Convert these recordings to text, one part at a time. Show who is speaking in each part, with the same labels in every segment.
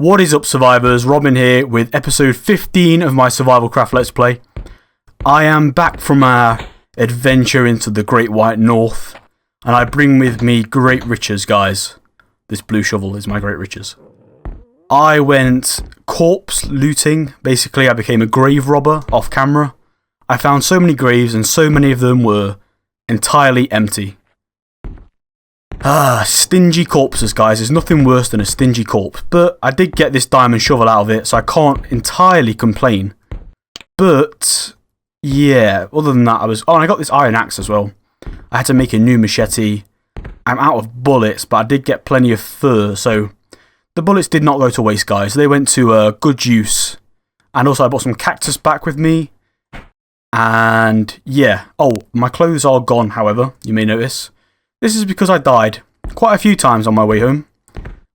Speaker 1: What is up, survivors? Robin here with episode 15 of my Survival Craft Let's Play. I am back from our adventure into the Great White North, and I bring with me great riches, guys. This blue shovel is my great riches. I went corpse looting. Basically, I became a grave robber off camera. I found so many graves, and so many of them were entirely empty. Stingy corpses, guys. There's nothing worse than a stingy corpse. But I did get this diamond shovel out of it, so I can't entirely complain. But, yeah, other than that, Oh, and I got this iron axe as well. I had to make a new machete. I'm out of bullets, but I did get plenty of fur, so the bullets did not go to waste, guys. They went to good use. And also, I brought some cactus back with me. And, yeah. Oh, my clothes are gone, however, you may notice. This is because I died quite a few times on my way home.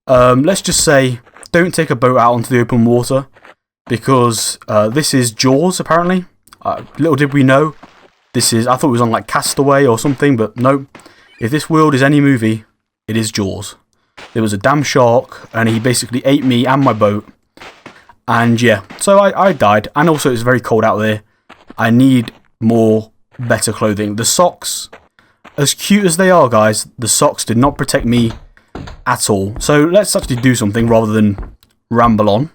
Speaker 1: Let's just say, don't take a boat out onto the open water, because this is Jaws, apparently. Little did we know, I thought it was on like Castaway or something, but no. If this world is any movie, it is Jaws. There was a damn shark, and he basically ate me and my boat. And yeah, so I died, and also it's very cold out there. I need better clothing. The socks, as cute as they are, guys, the socks did not protect me at all. So let's actually do something rather than ramble on.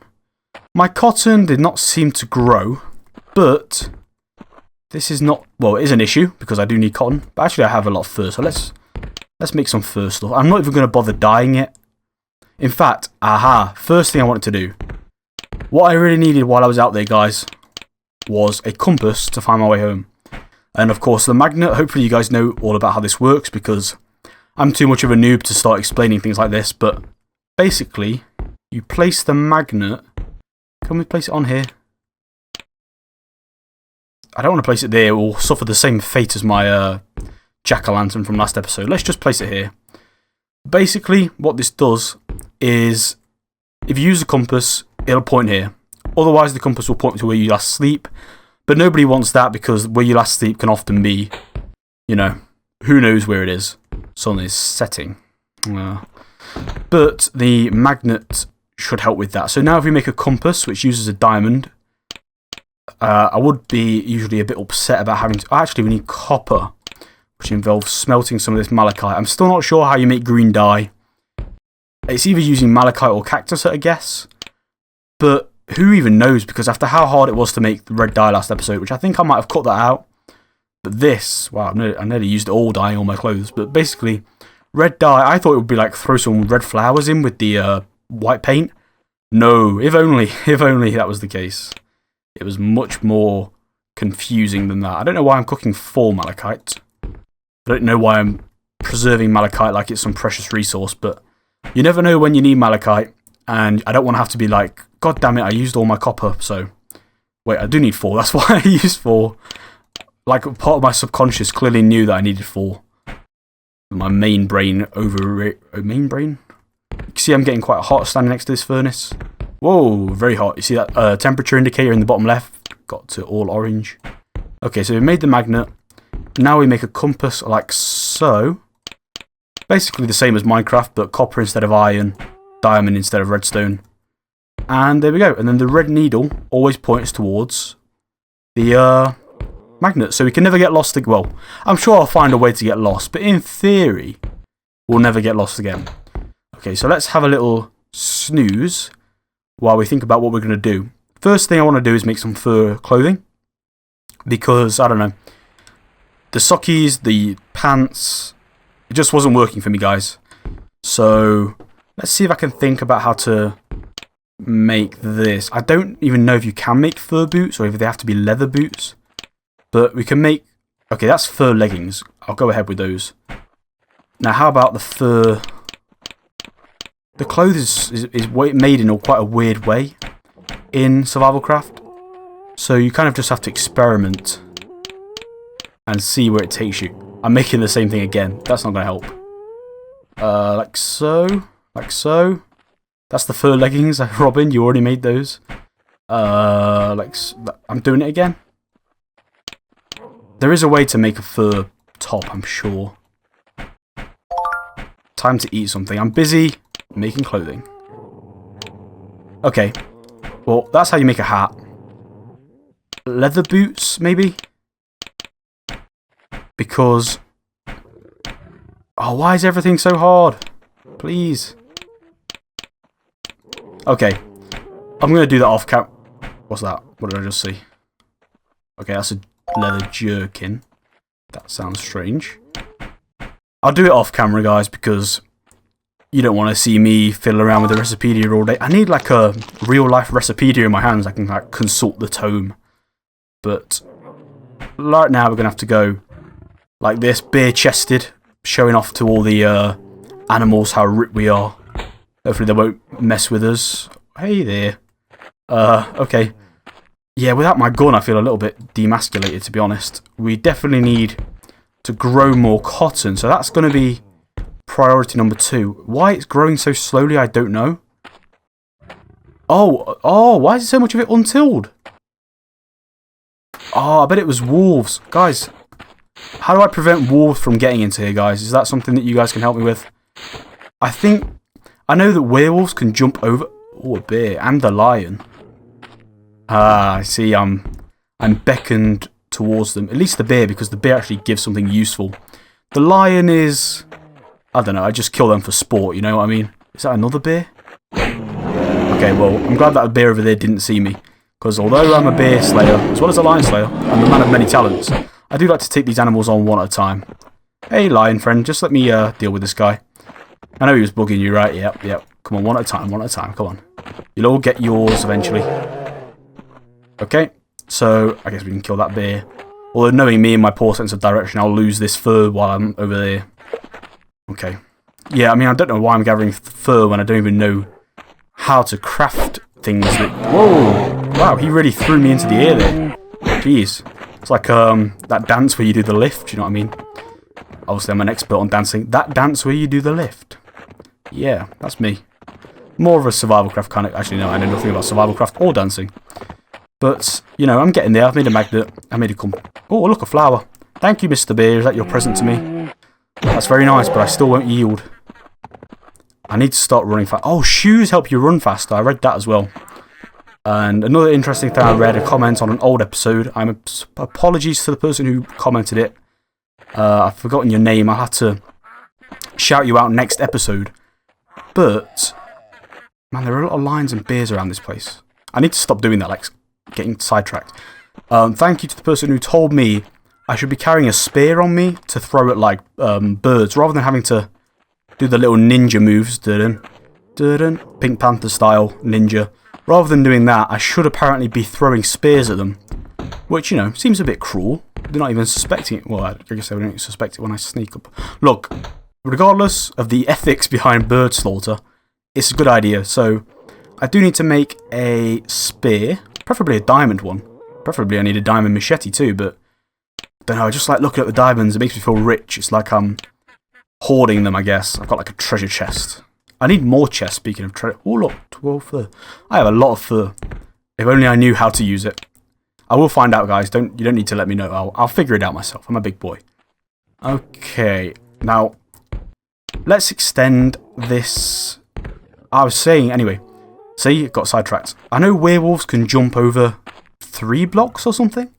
Speaker 1: My cotton did not seem to grow, but this is not, well, it is an issue because I do need cotton. But actually I have a lot of fur, so let's make some fur stuff. I'm not even going to bother dyeing it. In fact, first thing I wanted to do, what I really needed while I was out there, guys, was a compass to find my way home. And of course, the magnet. Hopefully, you guys know all about how this works because I'm too much of a noob to start explaining things like this. But basically, you place the magnet. Can we place it on here? I don't want to place it there. It will suffer the same fate as my jack-o'-lantern from last episode. Let's just place it here. Basically, what this does is if you use a compass, it'll point here. Otherwise, the compass will point to where you last sleep. But nobody wants that because where you last sleep can often be, you know, who knows where it is. Sun is setting. But the magnet should help with that. So now if we make a compass which uses a diamond, I would be usually a bit upset about having to... Actually, we need copper, which involves smelting some of this malachite. I'm still not sure how you make green dye. It's either using malachite or cactus, I guess. But who even knows? Because after how hard it was to make the red dye last episode, which I think I might have cut that out. But this, wow, I nearly used it all dyeing all my clothes. But basically, red dye, I thought it would be like throw some red flowers in with the white paint. No, if only that was the case. It was much more confusing than that. I don't know why I'm cooking 4 malachite. I don't know why I'm preserving malachite like it's some precious resource. But you never know when you need malachite. And I don't want to have to be like, God damn it, I used all my copper. So, wait, I do need 4. That's why I used 4. Like, part of my subconscious clearly knew that I needed 4. My main brain main brain? You can see I'm getting quite hot standing next to this furnace. Whoa, very hot. You see that temperature indicator in the bottom left? Got to all orange. Okay, so we made the magnet. Now we make a compass like so. Basically the same as Minecraft, but copper instead of iron. Diamond instead of redstone. And there we go. And then the red needle always points towards the magnet. So we can never get lost. Well, I'm sure I'll find a way to get lost. But in theory, we'll never get lost again. Okay, so let's have a little snooze while we think about what we're going to do. First thing I want to do is make some fur clothing. Because, I don't know, the sockies, the pants, it just wasn't working for me, guys. So let's see if I can think about how to make this. I don't even know if you can make fur boots or if they have to be leather boots. But we can make... Okay, that's fur leggings. I'll go ahead with those. Now, how about the fur... The clothes is made in quite a weird way in Survival Craft. So you kind of just have to experiment and see where it takes you. I'm making the same thing again. That's not going to help. Like so. Like so. That's the fur leggings. Robin, you already made those. I'm doing it again. There is a way to make a fur top, I'm sure. Time to eat something. I'm busy making clothing. Okay. Well, that's how you make a hat. Leather boots, maybe? Because... Oh, why is everything so hard? Please. Okay. I'm going to do that off cam... What's that? What did I just see? Okay, that's a leather jerkin. That sounds strange. I'll do it off camera, guys, because you don't want to see me fiddle around with the Recipedia all day. I need like a real-life Recipedia in my hands. I can like consult the tome. But right now we're going to have to go like this, bare-chested, showing off to all the animals how ripped we are. Hopefully they won't mess with us. Hey there. Okay. Yeah, without my gun I feel a little bit demasculated, to be honest. We definitely need to grow more cotton, so that's going to be priority number 2. Why it's growing so slowly, I don't know. Oh, why is so much of it untilled? Oh, I bet it was wolves. Guys, how do I prevent wolves from getting into here, guys? Is that something that you guys can help me with? I know that werewolves can jump over... Oh, a bear. And the lion. Ah, I see. I'm beckoned towards them. At least the bear, because the bear actually gives something useful. The lion is... I don't know. I just kill them for sport, you know what I mean? Is that another bear? Okay, well, I'm glad that bear over there didn't see me. Because although I'm a bear slayer, as well as a lion slayer, I'm a man of many talents, I do like to take these animals on one at a time. Hey, lion friend, just let me deal with this guy. I know he was bugging you, right? Yep. Come on, one at a time, come on. You'll all get yours eventually. Okay, so I guess we can kill that bear. Although knowing me and my poor sense of direction, I'll lose this fur while I'm over there. Okay. Yeah, I mean, I don't know why I'm gathering fur when I don't even know how to craft things that... Whoa! Wow, he really threw me into the air there. Jeez. It's like that dance where you do the lift, you know what I mean? Obviously, I'm an expert on dancing. That dance where you do the lift. Yeah, that's me. More of a survival craft kind of... Actually, no, I know nothing about survival craft or dancing. But, you know, I'm getting there. I've made a magnet. I made a... Oh, look, a flower. Thank you, Mr. Bear. Is that your present to me? That's very nice, but I still won't yield. I need to start running fast. Oh, shoes help you run faster. I read that as well. And another interesting thing I read, a comment on an old episode. Apologies to the person who commented it. I've forgotten your name. I'll have to shout you out next episode. But, man, there are a lot of lions and bears around this place. I need to stop doing that, like getting sidetracked. Thank you to the person who told me I should be carrying a spear on me to throw at, like, birds, rather than having to do the little ninja moves. Pink Panther style ninja. Rather than doing that, I should apparently be throwing spears at them. Which, you know, seems a bit cruel. They're not even suspecting it. Well, I guess they don't suspect it when I sneak up. Look, regardless of the ethics behind bird slaughter, it's a good idea. So, I do need to make a spear. Preferably a diamond one. Preferably I need a diamond machete too, but... I don't know, I just like looking at the diamonds. It makes me feel rich. It's like I'm hoarding them, I guess. I've got like a treasure chest. I need more chests, speaking of treasure. Oh, look, 12 fur. I have a lot of fur. If only I knew how to use it. I will find out, guys. You don't need to let me know. I'll figure it out myself. I'm a big boy. Okay. Now, let's extend this. I was saying, anyway. See, got sidetracked. I know werewolves can jump over 3 blocks or something.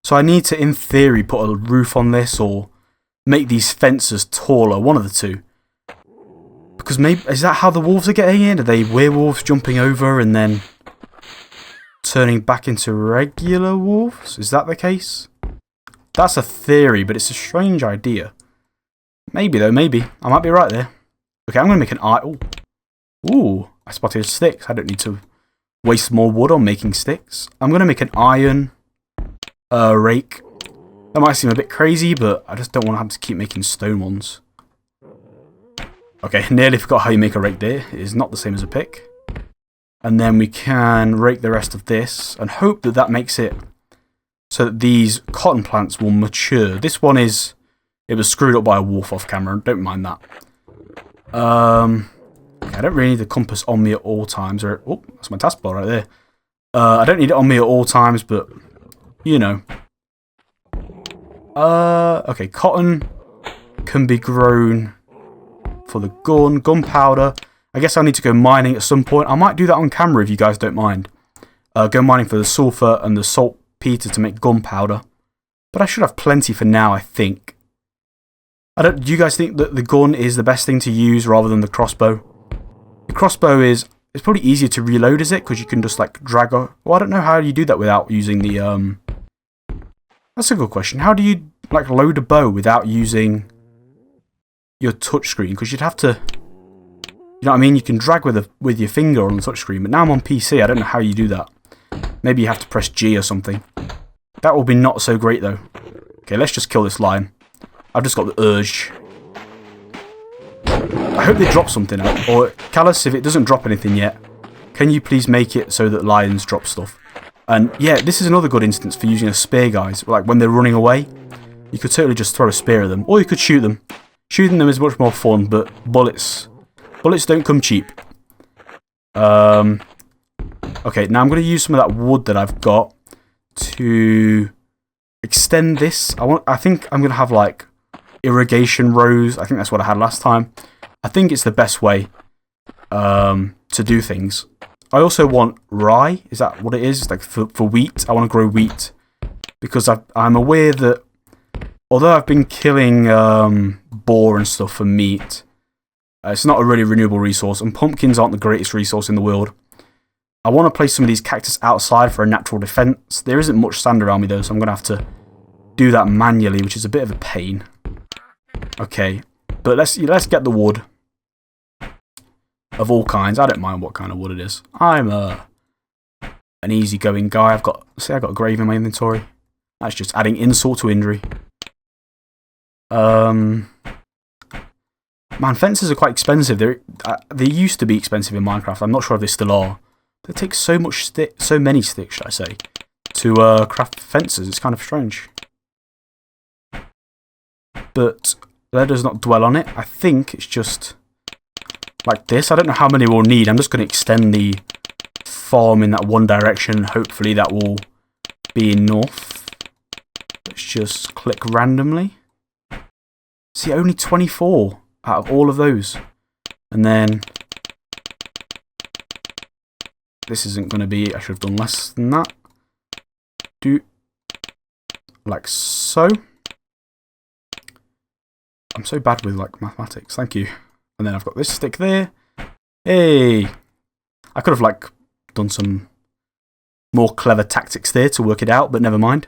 Speaker 1: So I need to, in theory, put a roof on this or make these fences taller. One of the two. Because maybe... Is that how the wolves are getting in? Are they werewolves jumping over and then turning back into regular wolves? Is that the case? That's a theory, but it's a strange idea. Maybe, though. Maybe. I might be right there. Okay, I'm going to make an iron. Ooh, I spotted sticks. I don't need to waste more wood on making sticks. I'm going to make an iron rake. That might seem a bit crazy, but I just don't want to have to keep making stone ones. Okay, nearly forgot how you make a rake there. It is not the same as a pick. And then we can rake the rest of this and hope that that makes it so that these cotton plants will mature. This one is... It was screwed up by a wolf off camera. Don't mind that. Okay, I don't really need the compass on me at all times. Oh, that's my taskbar right there. I don't need it on me at all times, but... You know. Okay, cotton can be grown... for the gunpowder, I guess I need to go mining at some point. I might do that on camera if you guys don't mind. Go mining for the sulfur and the saltpeter to make gunpowder. But I should have plenty for now, I think. Do you guys think that the gun is the best thing to use rather than the crossbow? The crossbow is probably easier to reload, is it? Because you can just like drag off. Well, I don't know how you do that without using the That's a good question. How do you like load a bow without using your touchscreen? Because you'd have to, you know what I mean? You can drag with your finger on the touchscreen, but now I'm on PC. I don't know how you do that. Maybe you have to press G or something. That will be not so great though. Okay, let's just kill this lion. I've just got the urge. I hope they drop something out. Or, Callus, if it doesn't drop anything yet, can you please make it so that lions drop stuff? And yeah, this is another good instance for using a spear, guys. Like when they're running away, you could totally just throw a spear at them. Or you could shoot them. Shooting them is much more fun, but bullets don't come cheap. Okay, now I'm going to use some of that wood that I've got to extend this. I think I'm going to have like irrigation rows. I think that's what I had last time. I think it's the best way to do things. I also want rye. Is that what it is? Like for wheat. I want to grow wheat. Because I'm aware that although I've been killing boar and stuff for meat, it's not a really renewable resource. And pumpkins aren't the greatest resource in the world. I want to place some of these cactus outside for a natural defense. There isn't much sand around me though, so I'm going to have to do that manually, which is a bit of a pain. Okay, but let's get the wood of all kinds. I don't mind what kind of wood it is. I'm an easygoing guy. I've got a grave in my inventory. That's just adding insult to injury. Man, fences are quite expensive. They used to be expensive in Minecraft. I'm not sure if they still are. They take so many sticks, should I say, to craft fences. It's kind of strange. But let us not dwell on it. I think it's just like this. I don't know how many we'll need. I'm just going to extend the farm in that one direction. Hopefully that will be enough. Let's just click randomly. See, only 24 out of all of those. And then this isn't going to be, I should have done less than that. Like so. I'm so bad with like mathematics, thank you. And then I've got this stick there. Hey! I could have like done some more clever tactics there to work it out, but never mind.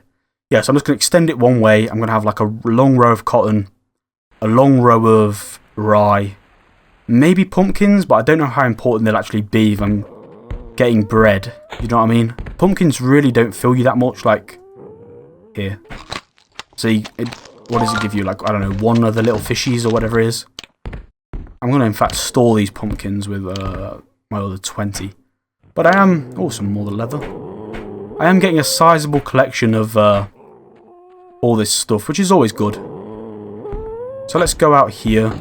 Speaker 1: Yeah, so I'm just going to extend it one way. I'm going to have like a long row of cotton, a long row of rye, maybe pumpkins, but I don't know how important they'll actually be if I'm getting bread. You know what I mean? Pumpkins really don't fill you that much, like here. See, what does it give you? Like, I don't know, one of the little fishies or whatever it is. I'm going to, in fact, store these pumpkins with my other 20. But I am... Oh, some more leather. I am getting a sizable collection of all this stuff, which is always good. So let's go out here.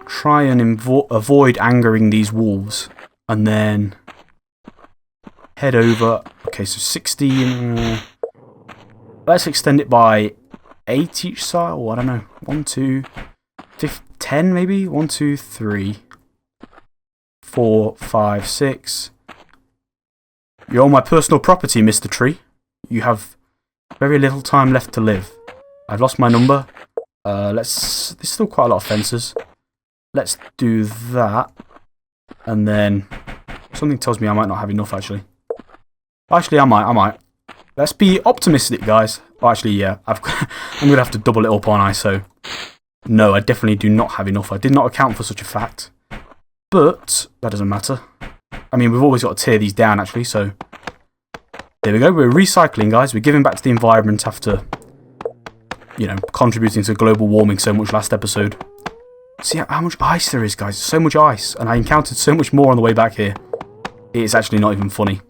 Speaker 1: Try and avoid angering these wolves. And then head over. Okay, so 16. Let's extend it by 8 each side. Oh, I don't know. 1, 2, 10 maybe? 1, 2, 3, 4, 5, 6. You're on my personal property, Mr. Tree. You have very little time left to live. I've lost my number. There's still quite a lot of fences. Let's do that. And then something tells me I might not have enough, actually. Actually, I might. Let's be optimistic, guys. Oh, actually, yeah. I'm going to have to double it up, aren't I? So, no, I definitely do not have enough. I did not account for such a fact. But that doesn't matter. I mean, we've always got to tear these down, actually. So, there we go. We're recycling, guys. We're giving back to the environment after, you know, contributing to global warming so much last episode. See how much ice there is, guys. So much ice. And I encountered so much more on the way back here. It's actually not even funny.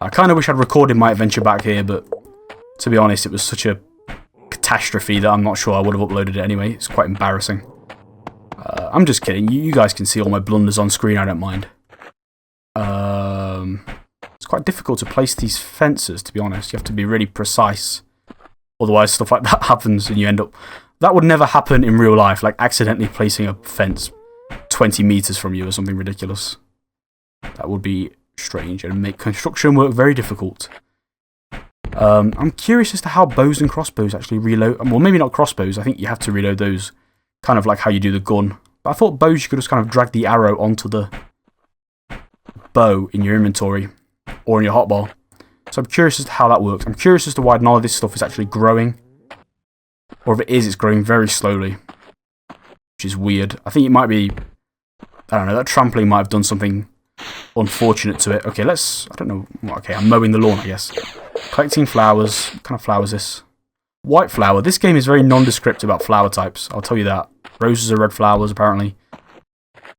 Speaker 1: I kind of wish I'd recorded my adventure back here, but to be honest, it was such a catastrophe that I'm not sure I would have uploaded it anyway. It's quite embarrassing. I'm just kidding. You guys can see all my blunders on screen. I don't mind. It's quite difficult to place these fences, to be honest. You have to be really precise. Otherwise, stuff like that happens and you end up... That would never happen in real life, like accidentally placing a fence. 20 meters from you or something ridiculous. That would be strange and make construction work very difficult. I'm curious as to how bows and crossbows actually reload. Well, maybe not crossbows. I think you have to reload those, kind of like how you do the gun. But I thought bows you could just kind of drag the arrow onto the bow in your inventory or in your hotbar. So I'm curious as to how that works. I'm curious as to why none of this stuff is actually growing. Or if it is, it's growing very slowly. Which is weird. I think it might be... I don't know, that trampoline might have done something unfortunate to it. Okay, let's... I don't know. Okay, I'm mowing the lawn, I guess. Collecting flowers. What kind of flower is this? White flower. This game is very nondescript about flower types. I'll tell you that. Roses are red flowers, apparently.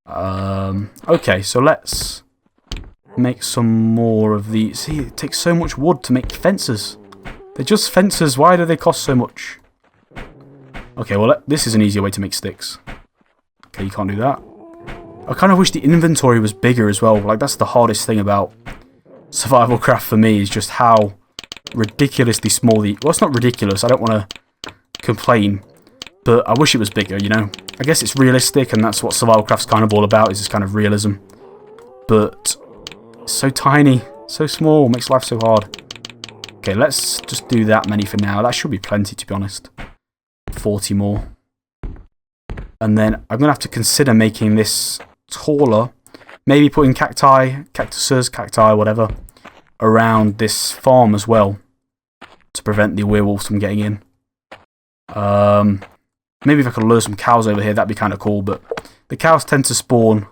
Speaker 1: Okay, so let's make some more of these. See, it takes so much wood to make fences. They're just fences. Why do they cost so much? Okay, well, this is an easier way to make sticks. Okay, you can't do that. I kind of wish the inventory was bigger as well. Like, that's the hardest thing about survival craft for me, is just how ridiculously small the... Well, it's not ridiculous. I don't want to complain. But I wish it was bigger, you know. I guess it's realistic, and that's what survival craft's kind of all about, is this kind of realism. But it's so tiny, so small, makes life so hard. Okay, let's just do that many for now. That should be plenty, to be honest. 40 more. And then I'm going to have to consider making this taller. Maybe putting cactuses, whatever, around this farm as well, to prevent the werewolves from getting in. Maybe if I could lure some cows over here, that'd be kind of cool, but the cows tend to spawn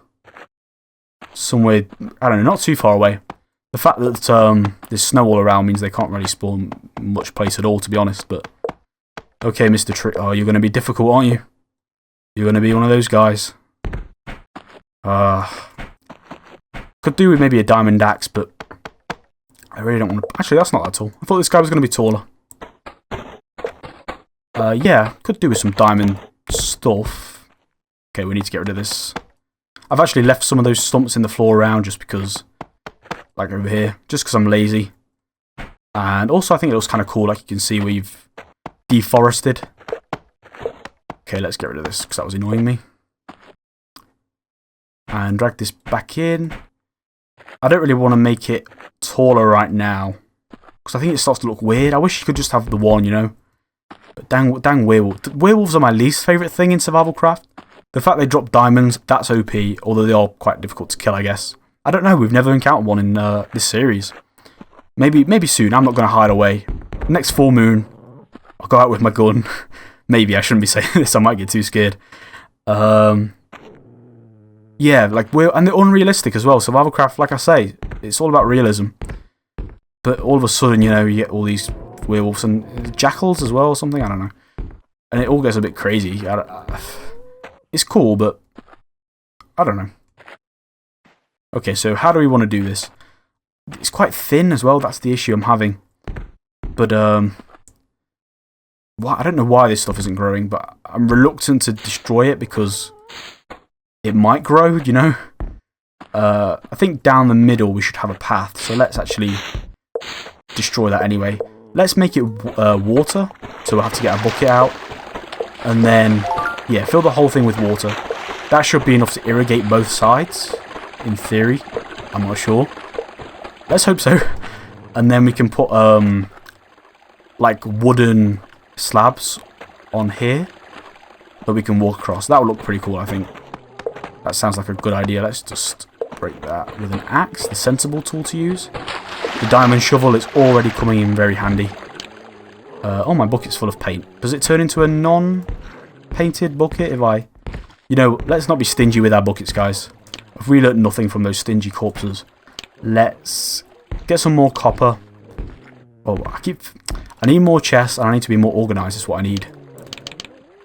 Speaker 1: somewhere, I don't know, not too far away. The fact that there's snow all around means they can't really spawn much place at all, to be honest, but... Okay, Mr. Tree... Oh, you're going to be difficult, aren't you? You're going to be one of those guys. Could do with maybe a diamond axe, but... I really don't want to... Actually, that's not that tall. I thought this guy was going to be taller. Yeah, could do with some diamond stuff. Okay, we need to get rid of this. I've actually left some of those stumps in the floor around just because... Like over here. Just because I'm lazy. And also, I think it looks kind of cool. Like you can see, we've deforested. Okay, let's get rid of this because that was annoying me. And drag this back in. I don't really want to make it taller right now, because I think it starts to look weird. I wish you could just have the one, you know. But dang werewolves. Werewolves are my least favourite thing in survival craft. The fact they drop diamonds, that's OP, although they are quite difficult to kill, I guess. I don't know, we've never encountered one in this series. Maybe soon, I'm not going to hide away. Next full moon, I'll go out with my gun. Maybe, I shouldn't be saying this, I might get too scared. Yeah, like, and they're unrealistic as well. Survival craft, like I say, it's all about realism. But all of a sudden, you know, you get all these werewolves and jackals as well or something, I don't know. And it all gets a bit crazy. It's cool, but I don't know. Okay, so how do we want to do this? It's quite thin as well, that's the issue I'm having. But, I don't know why this stuff isn't growing, but I'm reluctant to destroy it because it might grow, you know? I think down the middle we should have a path, so let's actually destroy that anyway. Let's make it water, so we'll have to get a bucket out. And then, yeah, fill the whole thing with water. That should be enough to irrigate both sides, in theory. I'm not sure. Let's hope so. And then we can put, like, wooden slabs on here that we can walk across. That would look pretty cool, I think. That sounds like a good idea. Let's just break that with an axe, the sensible tool to use. The diamond shovel is already coming in very handy. Oh, my bucket's full of paint. Does it turn into a non-painted bucket if I... You know, let's not be stingy with our buckets, guys. I've really learned nothing from those stingy corpses. Let's get some more copper. Oh, I need more chests, and I need to be more organised, is what I need.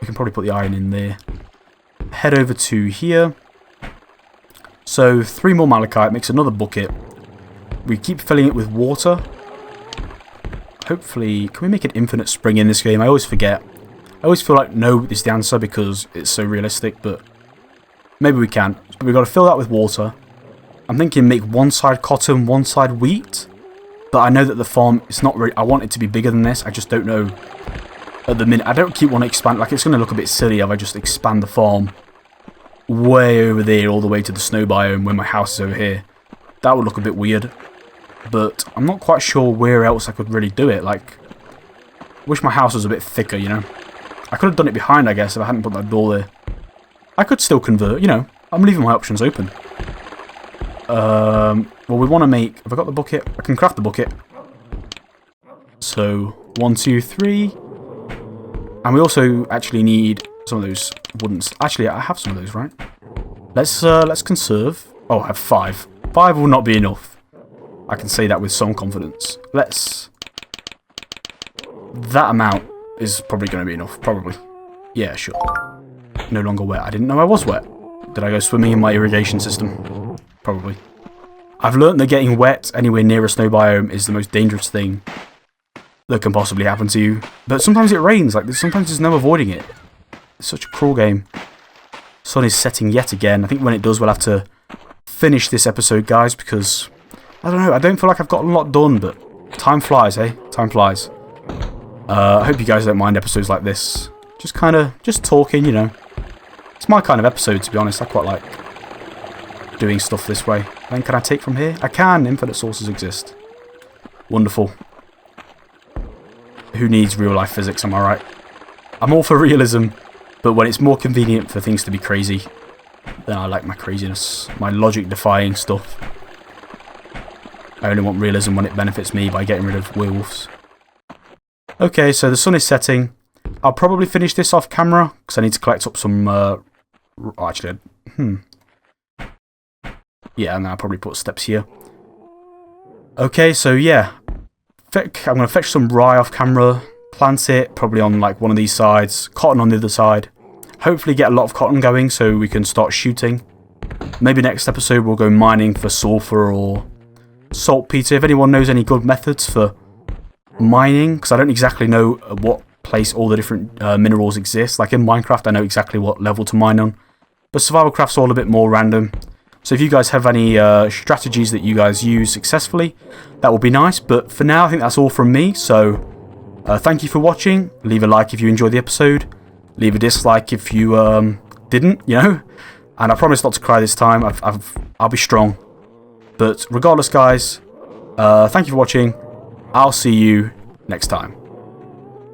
Speaker 1: We can probably put the iron in there. Head over to here. So, 3 more malachite makes another bucket. We keep filling it with water. Hopefully, can we make an infinite spring in this game? I always forget. I always feel like no is the answer because it's so realistic, but maybe we can. But we've got to fill that with water. I'm thinking make one side cotton, one side wheat. But I know that the farm, it's not really... I want it to be bigger than this. I just don't know at the minute. I don't keep wanting to expand. Like, it's going to look a bit silly if I just expand the farm way over there all the way to the snow biome when my house is over here. That would look a bit weird. But I'm not quite sure where else I could really do it. Like, wish my house was a bit thicker, you know. I could have done it behind, I guess, if I hadn't put that door there. I could still convert, you know. I'm leaving my options open. Well, we want to make... Have I got the bucket? I can craft the bucket. So, 1, 2, 3. And we also actually need some of those wooden... Actually, I have some of those, right? Let's conserve. Oh, I have 5. 5 will not be enough. I can say that with some confidence. Let's... That amount is probably going to be enough. Probably. Yeah, sure. No longer wet. I didn't know I was wet. Did I go swimming in my irrigation system? Probably. I've learnt that getting wet anywhere near a snow biome is the most dangerous thing that can possibly happen to you. But sometimes it rains. Like, sometimes there's no avoiding it. It's such a cruel game. Sun is setting yet again. I think when it does, we'll have to finish this episode, guys, because... I don't know. I don't feel like I've got a lot done, but time flies, eh? Time flies. I hope you guys don't mind episodes like this. Just kind of... Just talking, you know. It's my kind of episode, to be honest. I quite like doing stuff this way. Then can I take from here? I can. Infinite sources exist. Wonderful. Who needs real life physics, am I right? I'm all for realism, but when it's more convenient for things to be crazy, then I like my craziness. My logic defying stuff. I only want realism when it benefits me by getting rid of werewolves. Okay, so the sun is setting. I'll probably finish this off camera, because I need to collect up some... actually, yeah, and then I'll probably put steps here. Okay, so yeah. I'm going to fetch some rye off camera, plant it, probably on like one of these sides, cotton on the other side. Hopefully get a lot of cotton going so we can start shooting. Maybe next episode we'll go mining for sulfur or saltpeter. If anyone knows any good methods for mining, because I don't exactly know at what place all the different minerals exist. Like in Minecraft I know exactly what level to mine on. But Survival Craft's all a bit more random. So if you guys have any strategies that you guys use successfully, that would be nice. But for now, I think that's all from me. So thank you for watching. Leave a like if you enjoyed the episode. Leave a dislike if you didn't, you know. And I promise not to cry this time. I'll be strong. But regardless, guys, thank you for watching. I'll see you next time.